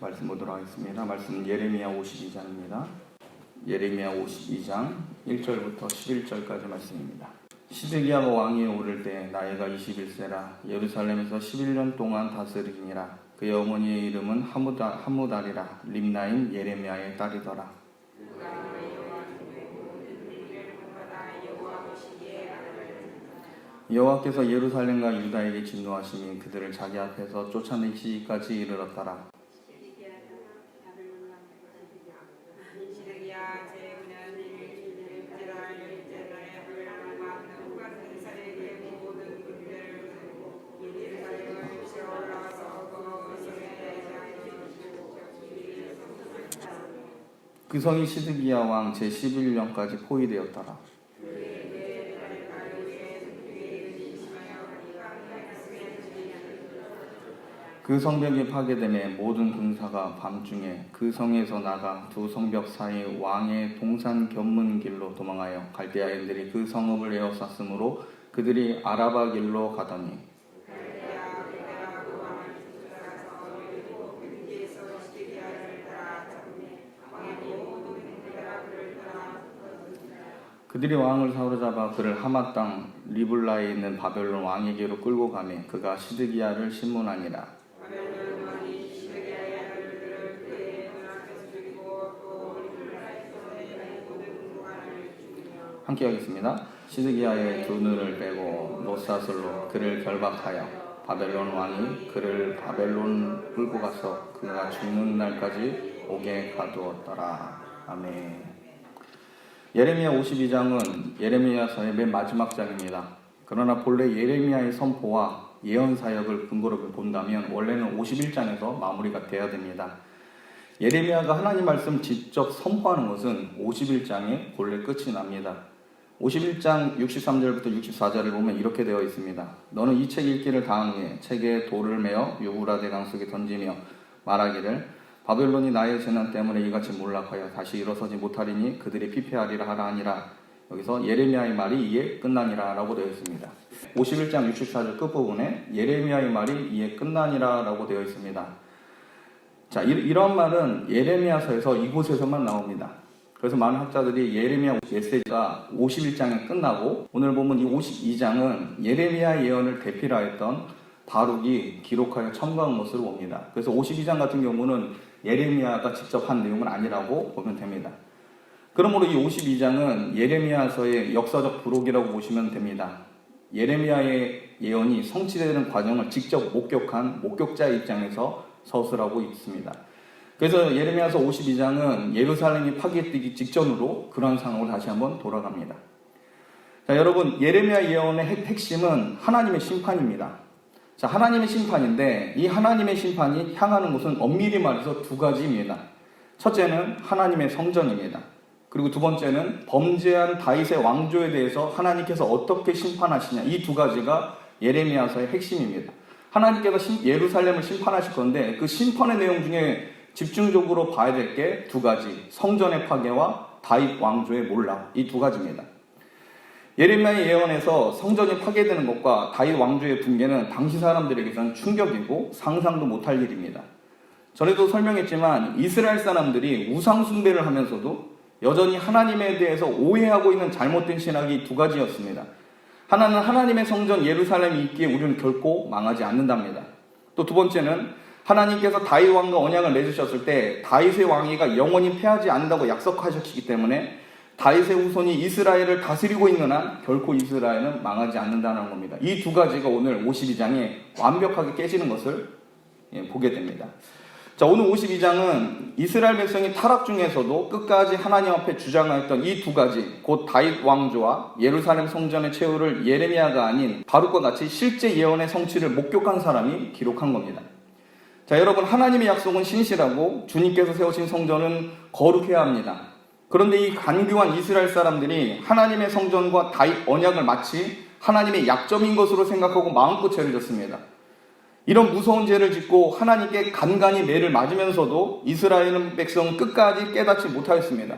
말씀 보도록 하겠습니다. 말씀은 예레미야 52장입니다. 예레미야 52장 1절부터 11절까지 말씀입니다. 시드기야가 왕위에 오를 때 나이가 21세라 예루살렘에서 11년 동안 다스리니라. 그의 어머니의 이름은 하무달이라 림나인 예레미야의 딸이더라. 여호와께서 예루살렘과 유다에게 진노하시니 그들을 자기 앞에서 쫓아내시기까지 이르렀더라. 그 성이 시드기야 왕 제11년까지 포위되었더라. 그 성벽이 파괴됨에 모든 군사가 밤중에 그 성에서 나가 두 성벽 사이 왕의 동산 견문길로 도망하여 갈대아인들이 그 성읍을 에워쌌으므로 그들이 아라바 길로 가더니 그들이 왕을 사로잡아 그를 하맛 땅 리블라에 있는 바벨론 왕에게로 끌고 가매 그가 시드기야를 신문하니라. 함께 하겠습니다. 시드기야의 두 눈을 빼고 못사슬로 그를 결박하여 바벨론 왕이 그를 바벨론 끌고 가서 그가 죽는 날까지 옥에 가두었더라. 아멘. 예레미야 52장은 예레미야서의 맨 마지막 장입니다. 그러나 본래 예레미야의 선포와 예언 사역을 근거로 본다면 원래는 51장에서 마무리가 돼야 됩니다. 예레미야가 하나님 말씀 직접 선포하는 것은 51장에 본래 끝이 납니다. 51장 63절부터 64절을 보면 이렇게 되어 있습니다. 너는 이 책 읽기를 다한 후에 책에 돌을 메어 유브라데 강 속에 던지며 말하기를 바벨론이 나의 재난 때문에 이같이 몰락하여 다시 일어서지 못하리니 그들이 피폐하리라 하라 하니라. 여기서 예레미야의 말이 이에 끝나니라 라고 되어 있습니다. 51장 64절 끝부분에 예레미야의 말이 이에 끝나니라 라고 되어 있습니다. 자, 이런 말은 예레미야서에서 이곳에서만 나옵니다. 그래서 많은 학자들이 예레미야 메시지가 51장에 끝나고 오늘 보면 이 52장은 예레미야 예언을 대필하였던 바룩이 기록하여 첨가한 것으로 봅니다. 그래서 52장 같은 경우는 예레미야가 직접 한 내용은 아니라고 보면 됩니다. 그러므로 이 52장은 예레미야서의 역사적 부록이라고 보시면 됩니다. 예레미야의 예언이 성취되는 과정을 직접 목격한 목격자의 입장에서 서술하고 있습니다. 그래서 예레미야서 52장은 예루살렘이 파괴되기 직전으로 그런 상황으로 다시 한번 돌아갑니다. 자, 여러분, 예레미야 예언의 핵심은 하나님의 심판입니다. 자, 하나님의 심판인데 이 하나님의 심판이 향하는 곳은 엄밀히 말해서 두 가지입니다. 첫째는 하나님의 성전입니다. 그리고 두 번째는 범죄한 다윗의 왕조에 대해서 하나님께서 어떻게 심판하시냐. 이 두 가지가 예레미야서의 핵심입니다. 하나님께서 예루살렘을 심판하실 건데 그 심판의 내용 중에 집중적으로 봐야 될 게 두 가지, 성전의 파괴와 다윗 왕조의 몰락, 이 두 가지입니다. 예레미야의 예언에서 성전이 파괴되는 것과 다윗 왕조의 붕괴는 당시 사람들에게서는 충격이고 상상도 못할 일입니다. 전에도 설명했지만 이스라엘 사람들이 우상 숭배를 하면서도 여전히 하나님에 대해서 오해하고 있는 잘못된 신학이 두 가지였습니다. 하나는 하나님의 성전 예루살렘이 있기에 우리는 결코 망하지 않는답니다. 또 두 번째는 하나님께서 다윗 왕과 언약을 맺으셨을 때 다윗의 왕위가 영원히 패하지 않는다고 약속하셨기 때문에 다윗의 후손이 이스라엘을 다스리고 있는 한 결코 이스라엘은 망하지 않는다는 겁니다. 이 두 가지가 오늘 52장에 완벽하게 깨지는 것을 보게 됩니다. 자, 오늘 52장은 이스라엘 백성이 타락 중에서도 끝까지 하나님 앞에 주장하였던 이 두 가지, 곧 다윗 왕조와 예루살렘 성전의 최후를 예레미야가 아닌 바룩과 같이 실제 예언의 성취를 목격한 사람이 기록한 겁니다. 자, 여러분, 하나님의 약속은 신실하고 주님께서 세우신 성전은 거룩해야 합니다. 그런데 이 간교한 이스라엘 사람들이 하나님의 성전과 다윗 언약을 마치 하나님의 약점인 것으로 생각하고 마음껏 죄를 졌습니다. 이런 무서운 죄를 짓고 하나님께 간간히 매를 맞으면서도 이스라엘 백성은 끝까지 깨닫지 못하였습니다.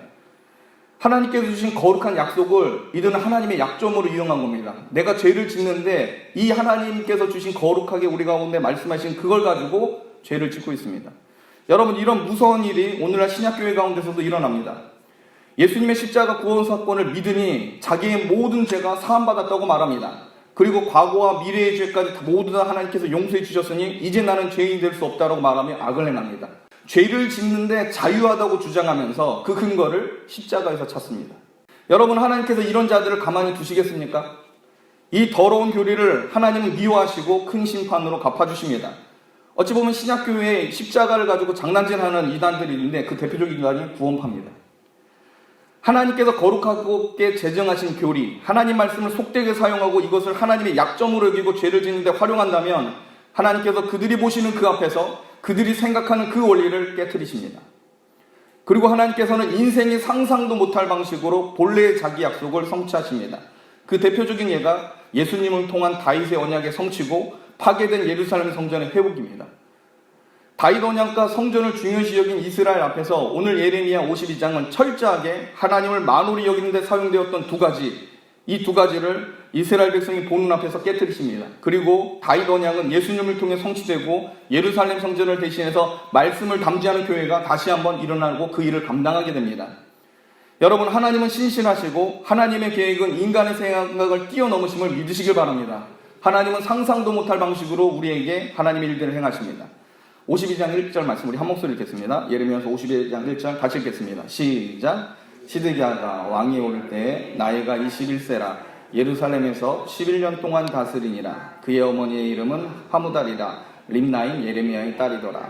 하나님께서 주신 거룩한 약속을 이들은 하나님의 약점으로 이용한 겁니다. 내가 죄를 짓는데 이 하나님께서 주신 거룩하게 우리 가운데 말씀하신 그걸 가지고 죄를 짓고 있습니다. 여러분, 이런 무서운 일이 오늘날 신약교회 가운데서도 일어납니다. 예수님의 십자가 구원 사건을 믿으니 자기의 모든 죄가 사함받았다고 말합니다. 그리고 과거와 미래의 죄까지 모두 다 하나님께서 용서해 주셨으니 이제 나는 죄인이 될 수 없다고 말하며 악을 행합니다. 죄를 짓는데 자유하다고 주장하면서 그 근거를 십자가에서 찾습니다. 여러분, 하나님께서 이런 자들을 가만히 두시겠습니까? 이 더러운 교리를 하나님은 미워하시고 큰 심판으로 갚아주십니다. 어찌 보면 신약교회에 십자가를 가지고 장난질하는 이단들이 있는데 그 대표적인 이단이 구원파입니다. 하나님께서 거룩하게 제정하신 교리, 하나님 말씀을 속되게 사용하고 이것을 하나님의 약점으로 여기고 죄를 짓는 데 활용한다면 하나님께서 그들이 보시는 그 앞에서 그들이 생각하는 그 원리를 깨트리십니다. 그리고 하나님께서는 인생이 상상도 못할 방식으로 본래의 자기 약속을 성취하십니다. 그 대표적인 예가 예수님을 통한 다윗의 언약의 성취고 파괴된 예루살렘 성전의 회복입니다. 다윗 언약과 성전을 중요시 여긴 이스라엘 앞에서 오늘 예레미야 52장은 철저하게 하나님을 만홀히 여기는 데 사용되었던 두 가지, 이 두 가지를 이스라엘 백성이 보는 앞에서 깨뜨리십니다. 그리고 다윗 언약은 예수님을 통해 성취되고 예루살렘 성전을 대신해서 말씀을 담지하는 교회가 다시 한번 일어나고 그 일을 감당하게 됩니다. 여러분, 하나님은 신실하시고 하나님의 계획은 인간의 생각을 뛰어넘으심을 믿으시길 바랍니다. 하나님은 상상도 못할 방식으로 우리에게 하나님의 일들을 행하십니다. 52장 1절 말씀 우리 한 목소리 읽겠습니다. 예레미야서 52장 1절 같이 읽겠습니다. 시작. 시드기야가 왕이 오를 때에 나이가 21세라 예루살렘에서 11년 동안 다스리니라. 그의 어머니의 이름은 하무달이라 림나인 예레미야의 딸이더라.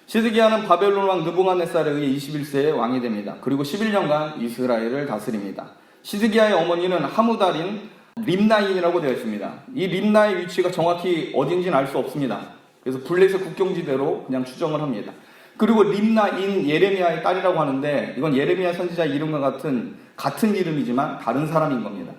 시드기야는 바벨론 왕 느부갓네살에 의해 21세에 왕이 됩니다. 그리고 11년간 이스라엘을 다스립니다. 시드기야의 어머니는 하무달인 림나인이라고 되어 있습니다. 이 림나의 위치가 정확히 어딘지는 알 수 없습니다. 그래서 블레셋 국경지대로 그냥 추정을 합니다. 그리고 림나인 예레미야의 딸이라고 하는데 이건 예레미야 선지자 이름과 같은 이름이지만 다른 사람인 겁니다.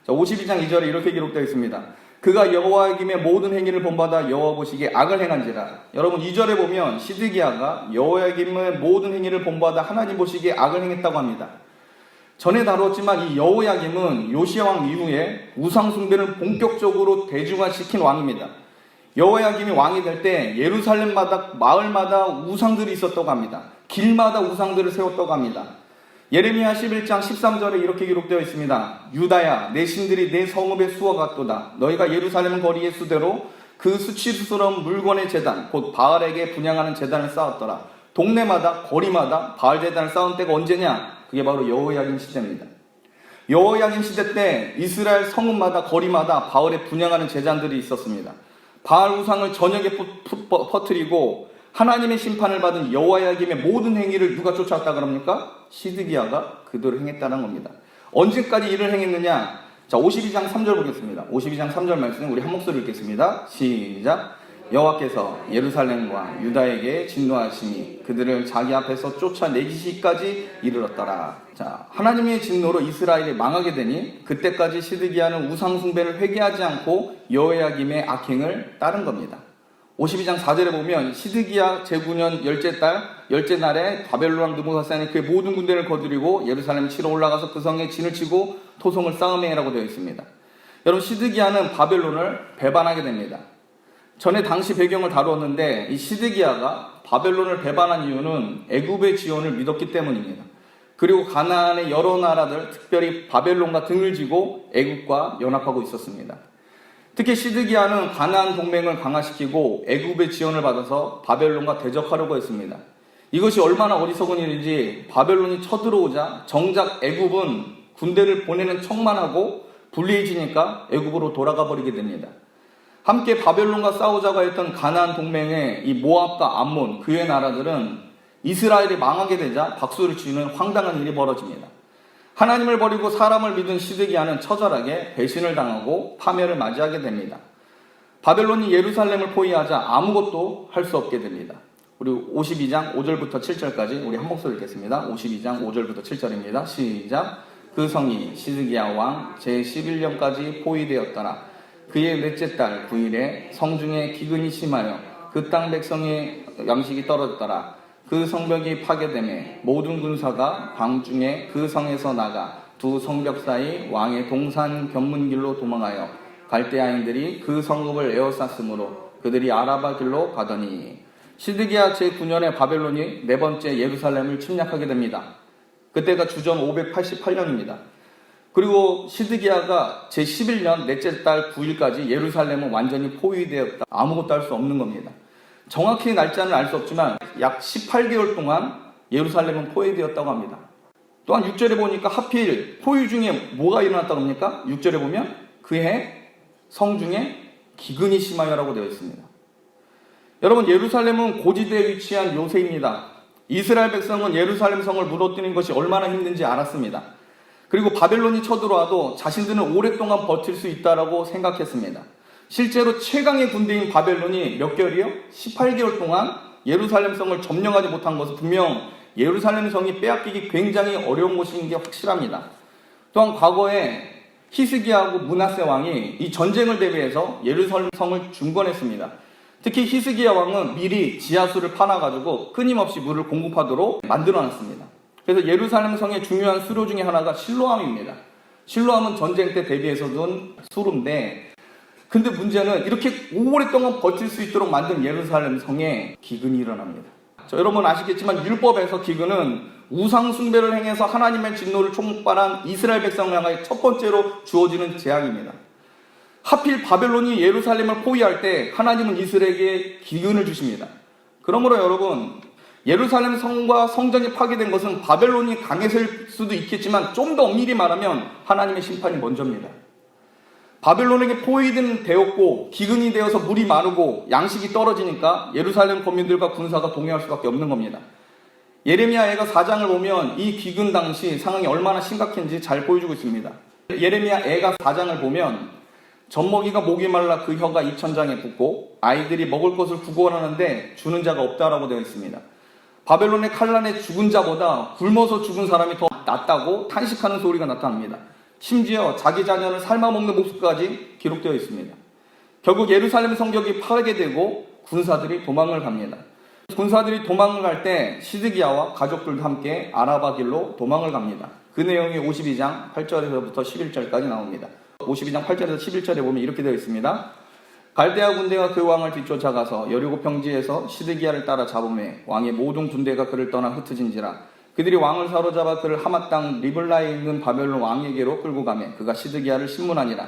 자, 52장 2절에 이렇게 기록되어 있습니다. 그가 여호야김의 모든 행위를 본받아 여호와 보시기에 악을 행한지라. 여러분, 2절에 보면 시드기야가 여호야김의 모든 행위를 본받아 하나님 보시기에 악을 행했다고 합니다. 전에 다뤘지만 이 여호야김은 요시야 왕 이후에 우상 숭배를 본격적으로 대중화시킨 왕입니다. 여호야김이 왕이 될 때 예루살렘마다 마을마다 우상들이 있었다고 합니다. 길마다 우상들을 세웠다고 합니다. 예레미야 11장 13절에 이렇게 기록되어 있습니다. 유다야, 내 신들이 내 성읍의 수와 같도다. 너희가 예루살렘 거리의 수대로 그 수치스러운 물건의 제단, 곧 바알에게 분향하는 제단을 쌓았더라. 동네마다 거리마다 바알 제단을 쌓은 때가 언제냐? 그게 바로 여호야김 시대입니다. 여호야김 시대 때 이스라엘 성읍마다 거리마다 바알에 분향하는 제단들이 있었습니다. 바알 우상을 저녁에 퍼뜨리고 하나님의 심판을 받은 여호야김의 모든 행위를 누가 쫓아왔다 그럽니까? 시드기야가 그대로 행했다는 겁니다. 언제까지 이를 행했느냐? 자, 52장 3절 보겠습니다. 52장 3절 말씀 우리 한 목소리 읽겠습니다. 시작. 여호와께서 예루살렘과 유다에게 진노하시니 그들을 자기 앞에서 쫓아내기시까지 이르렀더라. 자, 하나님의 진노로 이스라엘이 망하게 되니 그때까지 시드기야는 우상 숭배를 회개하지 않고 여호야김의 악행을 따른 겁니다. 52장 4절에 보면 시드기야 제9년 열째 날에 바벨론 왕 느부갓네살이 그의 모든 군대를 거두리고 예루살렘 치러 올라가서 그 성에 진을 치고 토성을 쌓음행이라고 되어 있습니다. 여러분, 시드기야는 바벨론을 배반하게 됩니다. 전에 당시 배경을 다루었는데 이 시드기야가 바벨론을 배반한 이유는 애굽의 지원을 믿었기 때문입니다. 그리고 가나안의 여러 나라들, 특별히 바벨론과 등을 지고 애굽과 연합하고 있었습니다. 특히 시드기야는 가나안 동맹을 강화시키고 애굽의 지원을 받아서 바벨론과 대적하려고 했습니다. 이것이 얼마나 어리석은 일인지 바벨론이 쳐들어오자 정작 애굽은 군대를 보내는 척만 하고 불리해지니까 애굽으로 돌아가 버리게 됩니다. 함께 바벨론과 싸우자고 했던 가나안 동맹의 이 모압과 암몬 그의 나라들은 이스라엘이 망하게 되자 박수를 치는 황당한 일이 벌어집니다. 하나님을 버리고 사람을 믿은 시드기야는 처절하게 배신을 당하고 파멸을 맞이하게 됩니다. 바벨론이 예루살렘을 포위하자 아무것도 할 수 없게 됩니다. 우리 52장 5절부터 7절까지 우리 한 목소리 읽겠습니다. 52장 5절부터 7절입니다. 시작. 그 성이 시드기야 왕 제11년까지 포위되었더라. 그의 넷째 달 9일에 성중에 기근이 심하여 그 땅 백성의 양식이 떨어졌더라. 그 성벽이 파괴되매 모든 군사가 밤중에 그 성에서 나가 두 성벽 사이 왕의 동산 견문길로 도망하여 갈대아인들이 그 성읍을 에워쌌으므로 그들이 아라바 길로 가더니 시드기야 제9년에 바벨론이 네 번째 예루살렘을 침략하게 됩니다. 그때가 주전 588년입니다. 그리고 시드기야가 제11년 넷째 달 9일까지 예루살렘은 완전히 포위되었다. 아무것도 할 수 없는 겁니다. 정확히 날짜는 알 수 없지만 약 18개월 동안 예루살렘은 포위되었다고 합니다. 또한 6절에 보니까 하필 포위 중에 뭐가 일어났다고 합니까? 6절에 보면 그해 성중에 기근이 심하여라고 되어 있습니다. 여러분, 예루살렘은 고지대에 위치한 요새입니다. 이스라엘 백성은 예루살렘 성을 무너뜨리는 것이 얼마나 힘든지 알았습니다. 그리고 바벨론이 쳐들어와도 자신들은 오랫동안 버틸 수 있다라고 생각했습니다. 실제로 최강의 군대인 바벨론이 몇 개월이요? 18개월 동안 예루살렘 성을 점령하지 못한 것은 분명 예루살렘 성이 빼앗기기 굉장히 어려운 것인 게 확실합니다. 또한 과거에 히스기야하고 므낫세 왕이 이 전쟁을 대비해서 예루살렘 성을 중건했습니다. 특히 히스기야 왕은 미리 지하수를 파놔가지고 끊임없이 물을 공급하도록 만들어놨습니다. 그래서 예루살렘 성의 중요한 수로 중에 하나가 실로암입니다. 실로암은 전쟁 때 대비해서 둔 수로인데, 근데 문제는 이렇게 오랫동안 버틸 수 있도록 만든 예루살렘 성에 기근이 일어납니다. 여러분 아시겠지만 율법에서 기근은 우상 숭배를 행해서 하나님의 진노를 촉발한 이스라엘 백성을 향하여 첫 번째로 주어지는 재앙입니다. 하필 바벨론이 예루살렘을 포위할 때 하나님은 이스라엘에게 기근을 주십니다. 그러므로 여러분, 예루살렘 성과 성전이 파괴된 것은 바벨론이 강했을 수도 있겠지만 좀 더 엄밀히 말하면 하나님의 심판이 먼저입니다. 바벨론에게 포위되었고 기근이 되어서 물이 마르고 양식이 떨어지니까 예루살렘 거민들과 군사가 동요할 수밖에 없는 겁니다. 예레미야 애가 4장을 보면 이 기근 당시 상황이 얼마나 심각한지 잘 보여주고 있습니다. 예레미야 애가 4장을 보면 젖먹이가 목이 말라 그 혀가 입천장에 붙고 아이들이 먹을 것을 구걸하는데 주는 자가 없다라고 되어 있습니다. 바벨론의 칼날에 죽은 자보다 굶어서 죽은 사람이 더 낫다고 탄식하는 소리가 나타납니다. 심지어 자기 자녀를 삶아먹는 모습까지 기록되어 있습니다. 결국 예루살렘 성벽이 파괴되고 군사들이 도망을 갑니다. 군사들이 도망을 갈 때 시드기야와 가족들과 함께 아라바 길로 도망을 갑니다. 그 내용이 52장 8절에서부터 11절까지 나옵니다. 52장 8절에서 11절에 보면 이렇게 되어 있습니다. 갈대아 군대가 그 왕을 뒤쫓아가서 여리고 평지에서 시드기야를 따라 잡음에 왕의 모든 군대가 그를 떠나 흩어진지라. 그들이 왕을 사로잡아 그를 하맛 땅 리블라에 있는 바벨론 왕에게로 끌고 가매 그가 시드기야를 신문하니라.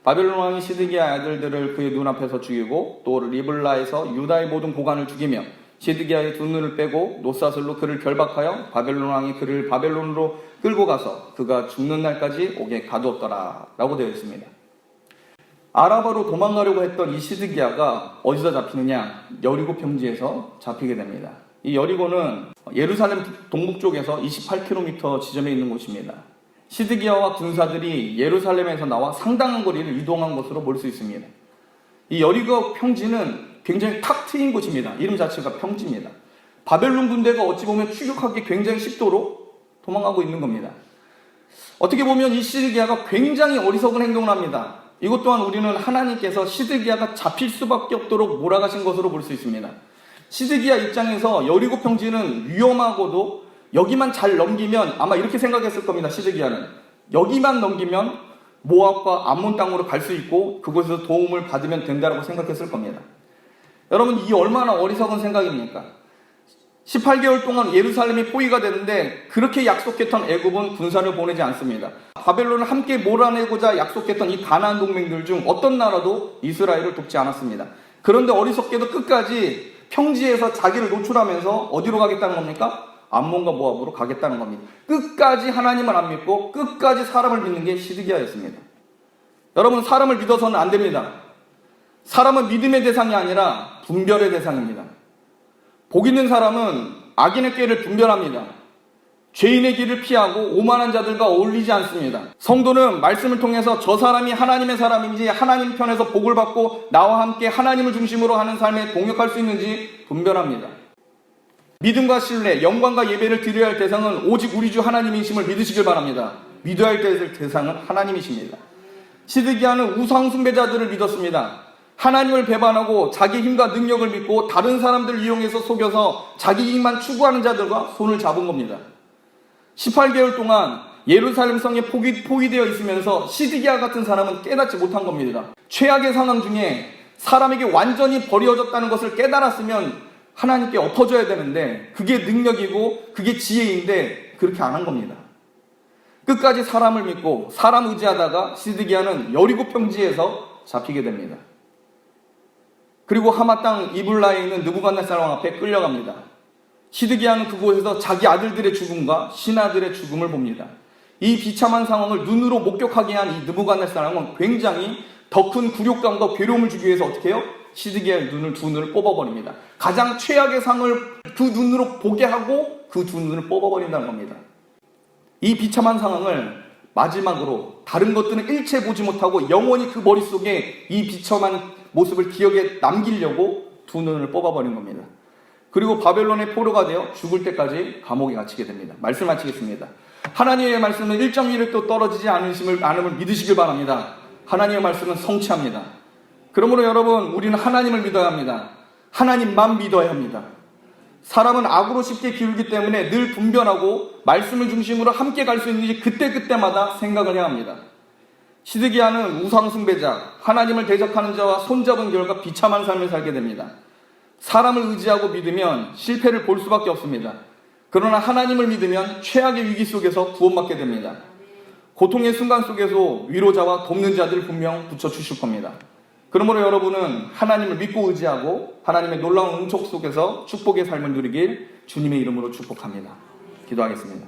바벨론 왕이 시드기야 아들들을 그의 눈앞에서 죽이고 또 리블라에서 유다의 모든 고관을 죽이며 시드기야의 두 눈을 빼고 노사슬로 그를 결박하여 바벨론 왕이 그를 바벨론으로 끌고 가서 그가 죽는 날까지 옥에 가두었더라 라고 되어 있습니다. 아라바로 도망가려고 했던 이 시드기야가 어디서 잡히느냐? 여리고 평지에서 잡히게 됩니다. 이 여리고는 예루살렘 동북쪽에서 28km 지점에 있는 곳입니다. 시드기야와 군사들이 예루살렘에서 나와 상당한 거리를 이동한 것으로 볼 수 있습니다. 이 여리고 평지는 굉장히 탁 트인 곳입니다. 이름 자체가 평지입니다. 바벨론 군대가 어찌 보면 추격하기 굉장히 쉽도록 도망가고 있는 겁니다. 어떻게 보면 이 시드기야가 굉장히 어리석은 행동을 합니다. 이것 또한 우리는 하나님께서 시드기야가 잡힐 수밖에 없도록 몰아가신 것으로 볼 수 있습니다. 시드기야 입장에서 여리고 평지는 위험하고도 여기만 잘 넘기면 아마 이렇게 생각했을 겁니다. 시드기야는 여기만 넘기면 모압과 암몬 땅으로 갈 수 있고 그곳에서 도움을 받으면 된다고 생각했을 겁니다. 여러분, 이 얼마나 어리석은 생각입니까? 18개월 동안 예루살렘이 포위가 되는데 그렇게 약속했던 애굽은 군사를 보내지 않습니다. 바벨론을 함께 몰아내고자 약속했던 이 가나안 동맹들 중 어떤 나라도 이스라엘을 돕지 않았습니다. 그런데 어리석게도 끝까지 평지에서 자기를 노출하면서 어디로 가겠다는 겁니까? 암몬과 모압으로 가겠다는 겁니다. 끝까지 하나님을 안 믿고 끝까지 사람을 믿는 게 시드기야였습니다. 여러분, 사람을 믿어서는 안 됩니다. 사람은 믿음의 대상이 아니라 분별의 대상입니다. 복 있는 사람은 악인의 꾀를 분별합니다. 죄인의 길을 피하고 오만한 자들과 어울리지 않습니다. 성도는 말씀을 통해서 저 사람이 하나님의 사람인지 하나님 편에서 복을 받고 나와 함께 하나님을 중심으로 하는 삶에 동역할 수 있는지 분별합니다. 믿음과 신뢰, 영광과 예배를 드려야 할 대상은 오직 우리 주 하나님이심을 믿으시길 바랍니다. 믿어야 할 대상은 하나님이십니다. 시드기야는 우상 숭배자들을 믿었습니다. 하나님을 배반하고 자기 힘과 능력을 믿고 다른 사람들을 이용해서 속여서 자기 이익만 추구하는 자들과 손을 잡은 겁니다. 18개월 동안 예루살렘 성에 포위되어 있으면서 시드기야 같은 사람은 깨닫지 못한 겁니다. 최악의 상황 중에 사람에게 완전히 버려졌다는 것을 깨달았으면 하나님께 엎어져야 되는데 그게 능력이고 그게 지혜인데 그렇게 안 한 겁니다. 끝까지 사람을 믿고 사람 의지하다가 시드기야는 여리고 평지에서 잡히게 됩니다. 그리고 하마 땅 이블라에 있는 느부갓네살 왕 앞에 끌려갑니다. 시드기야는 그곳에서 자기 아들들의 죽음과 신하들의 죽음을 봅니다. 이 비참한 상황을 눈으로 목격하게 한 이 느부갓네살 왕은 굉장히 더 큰 굴욕감과 괴로움을 주기 위해서 어떻게 해요? 시드기야의 두 눈을 뽑아버립니다. 가장 최악의 상을 그 눈으로 보게 하고 그 두 눈을 뽑아버린다는 겁니다. 이 비참한 상황을 마지막으로 다른 것들은 일체 보지 못하고 영원히 그 머릿속에 이 비참한 모습을 기억에 남기려고 두 눈을 뽑아버린 겁니다. 그리고 바벨론의 포로가 되어 죽을 때까지 감옥에 갇히게 됩니다. 말씀 마치겠습니다. 하나님의 말씀은 1.1도 떨어지지 않음을 믿으시길 바랍니다. 하나님의 말씀은 성취합니다. 그러므로 여러분, 우리는 하나님을 믿어야 합니다. 하나님만 믿어야 합니다. 사람은 악으로 쉽게 기울기 때문에 늘 분별하고 말씀을 중심으로 함께 갈 수 있는지 그때그때마다 생각을 해야 합니다. 시드기야는 우상숭배자, 하나님을 대적하는 자와 손잡은 결과 비참한 삶을 살게 됩니다. 사람을 의지하고 믿으면 실패를 볼 수밖에 없습니다. 그러나 하나님을 믿으면 최악의 위기 속에서 구원받게 됩니다. 고통의 순간 속에서 위로자와 돕는 자들을 분명 붙여주실 겁니다. 그러므로 여러분은 하나님을 믿고 의지하고 하나님의 놀라운 은총 속에서 축복의 삶을 누리길 주님의 이름으로 축복합니다. 기도하겠습니다.